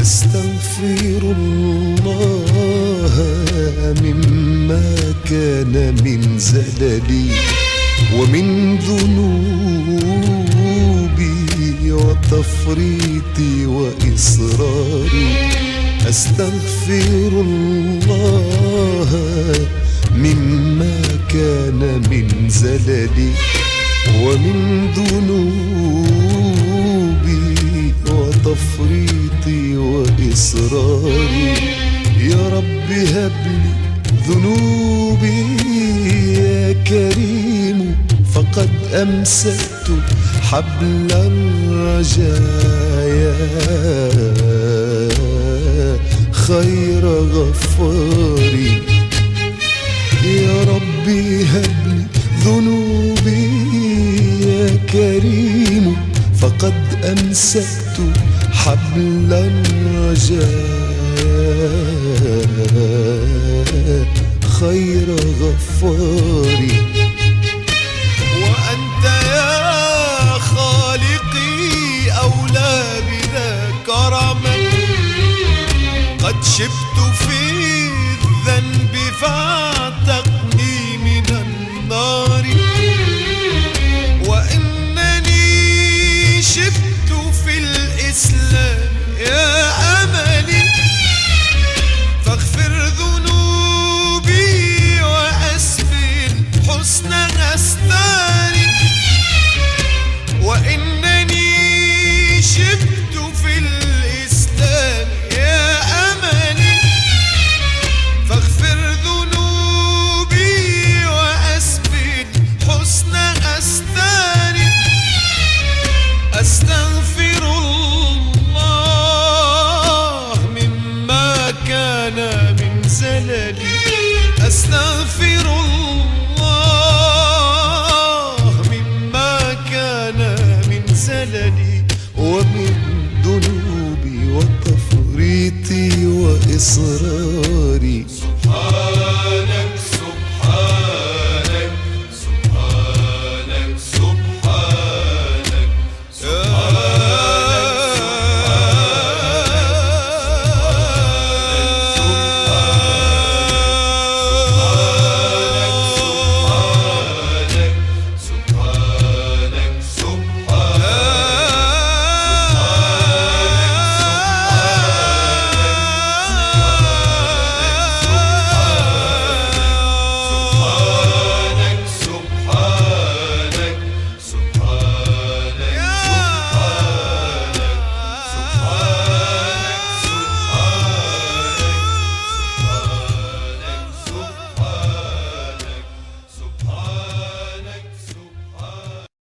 أستغفر الله مما كان من زللي ومن ذنوبي وتفريطي وإصراري. أستغفر الله مما كان من زللي ومن ذنوبي وتفريطي وإصراري. يا رب هب لي ذنوبي يا كريم، فقد أمسكت حبل الرجايا خير غفاري. يا ربي هب لي ذنوبي يا كريم، فقد أمسكت حبل الرجاء خير غفاري. وأنت يا خالقي أولى بذا كرما، قد شبت في الذنب فاعتقني من النار. وإنني شبت في الإسلام يا أملي، فاغفر ذنوبي وأسبل حسن أستاري. وإنني شبت في الإسلام يا أملي، فاغفر ذنوبي وأسبل حسن أستاري. أستغفر الله مما كان من زللي، أستغفر الله مما كان من زللي ومن ذنوبي وتفريطي وإصراري.